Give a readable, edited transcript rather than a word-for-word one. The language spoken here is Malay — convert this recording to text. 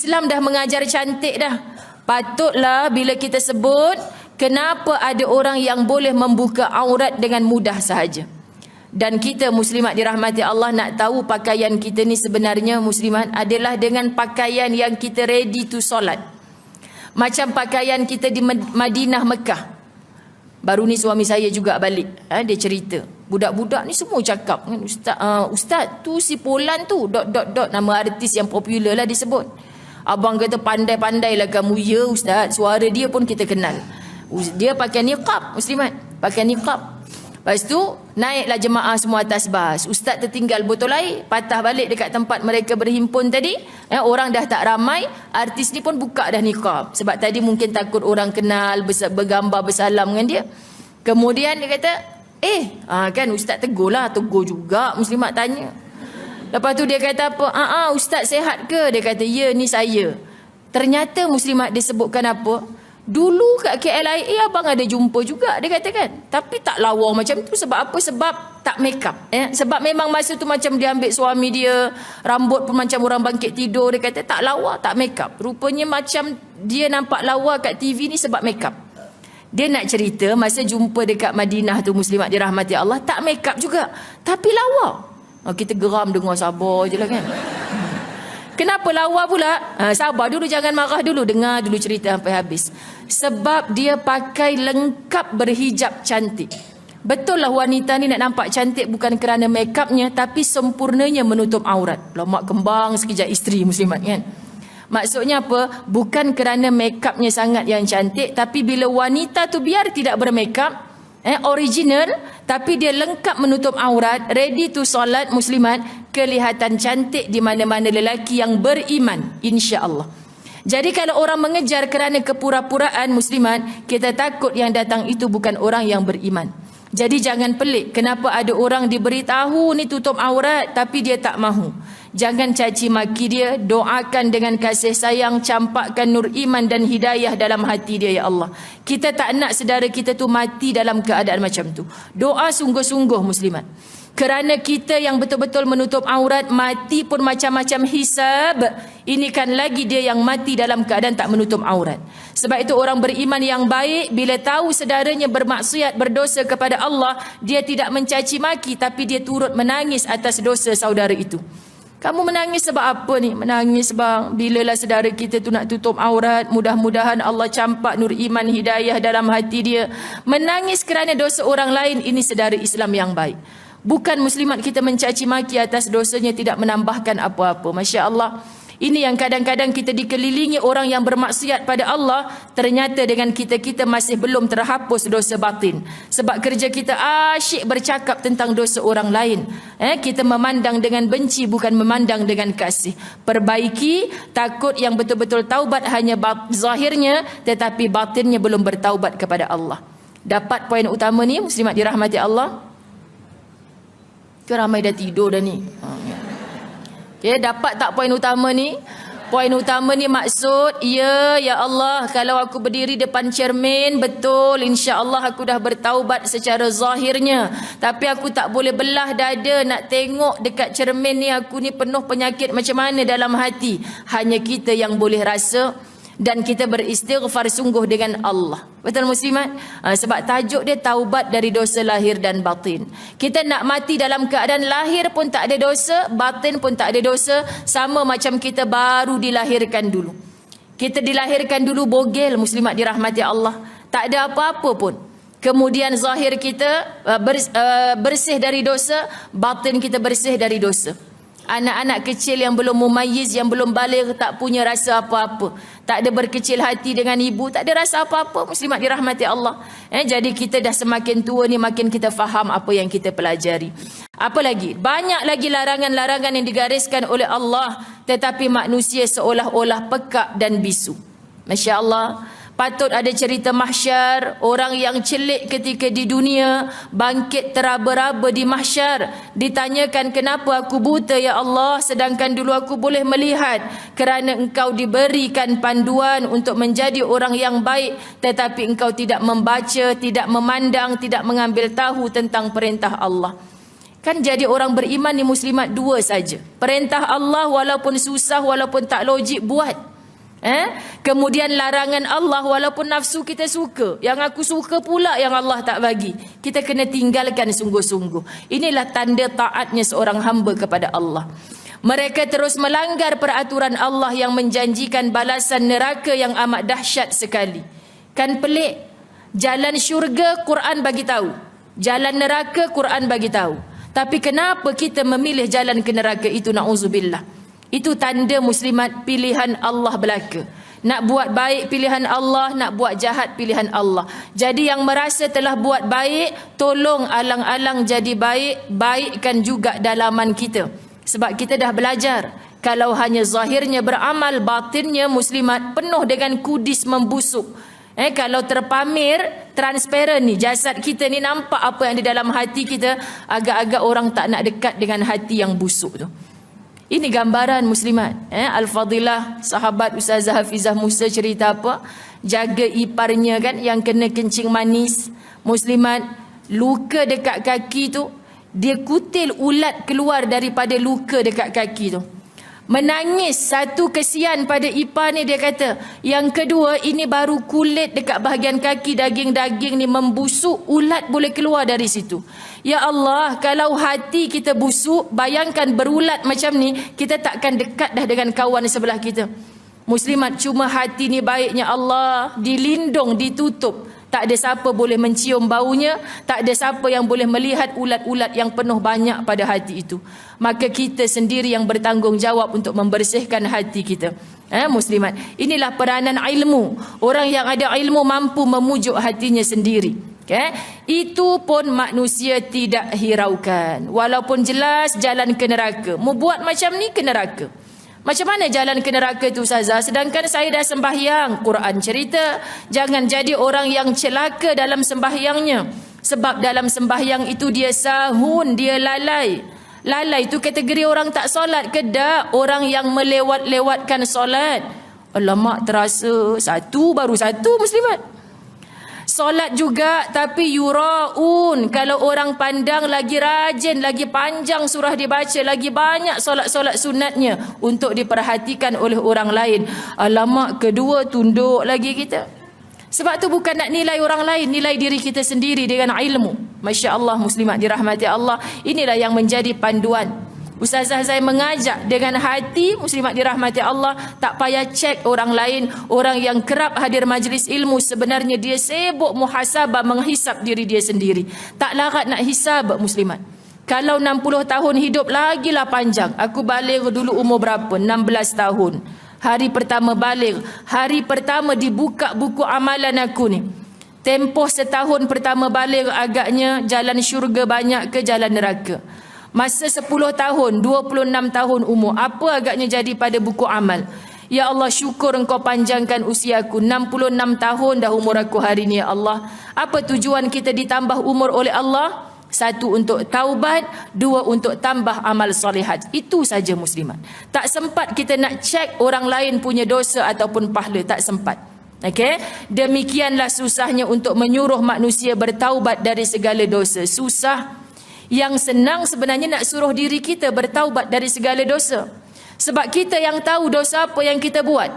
Islam dah mengajar cantik dah. Patutlah bila kita sebut, kenapa ada orang yang boleh membuka aurat dengan mudah sahaja. Dan kita muslimat dirahmati Allah nak tahu pakaian kita ni sebenarnya muslimat adalah dengan pakaian yang kita ready to solat. Macam pakaian kita di Madinah, Mekah. Baru ni suami saya juga balik. Dia cerita. Budak-budak ni semua cakap. Ustaz tu si Polan tu. ... Nama artis yang popular lah disebut. Abang kata pandai-pandai lah kamu. Ya Ustaz. Suara dia pun kita kenal. Dia pakai niqab muslimat. Pakai niqab. Lepas tu naiklah jemaah semua atas bas. Ustaz tertinggal botol air, patah balik dekat tempat mereka berhimpun tadi. Orang dah tak ramai, artis ni pun buka dah niqab. Sebab tadi mungkin takut orang kenal, bergambar bersalam dengan dia. Kemudian dia kata, kan Ustaz tegur juga. Muslimat tanya. Lepas tu dia kata apa? Ustaz sihat ke? Dia kata, ya ni saya. Ternyata muslimat disebutkan apa? Dulu kat KLIA abang ada jumpa juga, dia katakan. Tapi tak lawa macam tu. Sebab apa? Sebab tak make up. Sebab memang masa tu macam dia ambil suami dia, rambut pun macam orang bangkit tidur. Dia kata tak lawa, tak make up. Rupanya macam dia nampak lawa kat TV ni sebab make up. Dia nak cerita masa jumpa dekat Madinah tu muslimat dirahmati Allah, tak make up juga. Tapi lawa. Kita geram dengar, sabar je lah kan. Kenapa lawa pula? Sabar dulu, jangan marah dulu. Dengar dulu cerita sampai habis. Sebab dia pakai lengkap berhijab cantik. Betul lah wanita ni nak nampak cantik bukan kerana make upnya, tapi sempurnanya menutup aurat. Lemak kembang sekejap isteri muslimat kan. Maksudnya apa? Bukan kerana make upnya sangat yang cantik, tapi bila wanita tu biar tidak bermake up, original, tapi dia lengkap menutup aurat, ready to solat muslimat, kelihatan cantik di mana-mana lelaki yang beriman, insya-Allah. Jadi kalau orang mengejar kerana kepura-puraan muslimat, kita takut yang datang itu bukan orang yang beriman. Jadi jangan pelik kenapa ada orang diberitahu ni tutup aurat tapi dia tak mahu. Jangan caci maki dia, doakan dengan kasih sayang, campakkan nur iman dan hidayah dalam hati dia, ya Allah. Kita tak nak saudara kita tu mati dalam keadaan macam tu. Doa sungguh-sungguh muslimat. Kerana kita yang betul-betul menutup aurat, mati pun macam-macam hisab. Ini kan lagi dia yang mati dalam keadaan tak menutup aurat. Sebab itu orang beriman yang baik, bila tahu saudaranya bermaksiat, berdosa kepada Allah, dia tidak mencaci maki, tapi dia turut menangis atas dosa saudara itu. Kamu menangis sebab apa ni? Menangis bang, bilalah saudara kita tu nak tutup aurat, mudah-mudahan Allah campak nur iman hidayah dalam hati dia. Menangis kerana dosa orang lain, ini saudara Islam yang baik. Bukan muslimat kita mencaci maki atas dosanya tidak menambahkan apa-apa. Masya Allah. Ini yang kadang-kadang kita dikelilingi orang yang bermaksiat pada Allah, ternyata dengan kita masih belum terhapus dosa batin. Sebab kerja kita asyik bercakap tentang dosa orang lain. Kita memandang dengan benci, bukan memandang dengan kasih. Perbaiki, takut yang betul-betul taubat hanya zahirnya, tetapi batinnya belum bertaubat kepada Allah. Dapat poin utama ni muslimat dirahmati Allah? Ke ramai dah tidur dah ni? Dapat tak poin utama ni? Poin utama ni maksud, ya Allah, kalau aku berdiri depan cermin, betul, insya-Allah aku dah bertaubat secara zahirnya. Tapi aku tak boleh belah dada nak tengok dekat cermin ni, aku ni penuh penyakit macam mana dalam hati. Hanya kita yang boleh rasa. Dan kita beristighfar sungguh dengan Allah. Betul muslimat? Sebab tajuk dia taubat dari dosa lahir dan batin. Kita nak mati dalam keadaan lahir pun tak ada dosa, batin pun tak ada dosa. Sama macam kita baru dilahirkan dulu. Kita dilahirkan dulu bogel muslimat dirahmati Allah. Tak ada apa-apa pun. Kemudian zahir kita bersih dari dosa, batin kita bersih dari dosa. Anak-anak kecil yang belum mumayyiz, yang belum baligh, tak punya rasa apa-apa. Tak ada berkecil hati dengan ibu, tak ada rasa apa-apa muslimat dirahmati Allah. Jadi kita dah semakin tua ni, makin kita faham apa yang kita pelajari. Apa lagi? Banyak lagi larangan-larangan yang digariskan oleh Allah, tetapi manusia seolah-olah pekak dan bisu. Masya Allah. Patut ada cerita mahsyar, orang yang celik ketika di dunia, bangkit teraba-raba di mahsyar. Ditanyakan, kenapa aku buta ya Allah, sedangkan dulu aku boleh melihat. Kerana engkau diberikan panduan untuk menjadi orang yang baik, tetapi engkau tidak membaca, tidak memandang, tidak mengambil tahu tentang perintah Allah. Kan jadi orang beriman ni muslimat dua saja. Perintah Allah walaupun susah, walaupun tak logik, buat. Kemudian larangan Allah walaupun nafsu kita suka, yang aku suka pula yang Allah tak bagi, kita kena tinggalkan sungguh-sungguh. Inilah tanda taatnya seorang hamba kepada Allah. Mereka terus melanggar peraturan Allah yang menjanjikan balasan neraka yang amat dahsyat sekali. Kan pelik, jalan syurga Quran bagi tahu, jalan neraka Quran bagi tahu. Tapi kenapa kita memilih jalan ke neraka itu? Na'udzubillah. Itu tanda muslimat pilihan Allah belaka. Nak buat baik pilihan Allah, nak buat jahat pilihan Allah. Jadi yang merasa telah buat baik, tolong alang-alang jadi baik, baikkan juga dalaman kita. Sebab kita dah belajar, kalau hanya zahirnya beramal, batinnya muslimat penuh dengan kudis membusuk. Kalau terpamir, transparan ni, jasad kita ni nampak apa yang di dalam hati kita, agak-agak orang tak nak dekat dengan hati yang busuk tu. Ini gambaran muslimat. Al-Fadilah, sahabat Ustazah Hafizah Musa cerita apa? Jaga iparnya kan yang kena kencing manis. Muslimat, luka dekat kaki tu, dia kutil ulat keluar daripada luka dekat kaki tu. Menangis, satu kesian pada ipar ni, dia kata. Yang kedua, ini baru kulit dekat bahagian kaki, daging-daging ni membusuk, ulat boleh keluar dari situ. Ya Allah, kalau hati kita busuk, bayangkan berulat macam ni, kita takkan dekat dah dengan kawan sebelah kita. Muslimat, cuma hati ni baiknya Allah, dilindung, ditutup. Tak ada siapa boleh mencium baunya, tak ada siapa yang boleh melihat ulat-ulat yang penuh banyak pada hati itu. Maka kita sendiri yang bertanggungjawab untuk membersihkan hati kita. Muslimat, inilah peranan ilmu. Orang yang ada ilmu mampu memujuk hatinya sendiri. Itu pun manusia tidak hiraukan. Walaupun jelas jalan ke neraka. Mau buat macam ni ke neraka. Macam mana jalan ke neraka tu Ustazah? Sedangkan saya dah sembahyang. Quran cerita, jangan jadi orang yang celaka dalam sembahyangnya. Sebab dalam sembahyang itu dia sahun, dia lalai. Lalai itu kategori orang tak solat ke tak? Orang yang melewat-lewatkan solat. Alamak, terasa baru satu muslimat. Solat juga tapi yuraun. Kalau orang pandang lagi rajin, lagi panjang surah dibaca, lagi banyak solat-solat sunatnya untuk diperhatikan oleh orang lain. Alamak, kedua tunduk lagi kita. Sebab tu bukan nak nilai orang lain, nilai diri kita sendiri dengan ilmu. Masya Allah muslimat dirahmati Allah. Inilah yang menjadi panduan. Ustazah saya mengajak dengan hati, muslimat dirahmati Allah, tak payah cek orang lain. Orang yang kerap hadir majlis ilmu sebenarnya dia sibuk muhasabah, menghisap diri dia sendiri. Tak larat nak hisab muslimat. Kalau 60 tahun hidup lagilah panjang. Aku balik dulu umur berapa? 16 tahun. Hari pertama balik, hari pertama dibuka buku amalan aku ni. Tempoh setahun pertama balik, agaknya jalan syurga banyak ke jalan neraka. Masa 10 tahun, 26 tahun umur, apa agaknya jadi pada buku amal? Ya Allah, syukur Engkau panjangkan usiaku. 66 tahun dah umur aku hari ni ya Allah. Apa tujuan kita ditambah umur oleh Allah? Satu, untuk taubat. Dua, untuk tambah amal solehat. Itu saja muslimat. Tak sempat kita nak cek orang lain punya dosa ataupun pahala. Tak sempat. Demikianlah susahnya untuk menyuruh manusia bertaubat dari segala dosa. Susah. Yang senang sebenarnya nak suruh diri kita bertaubat dari segala dosa. Sebab kita yang tahu dosa apa yang kita buat.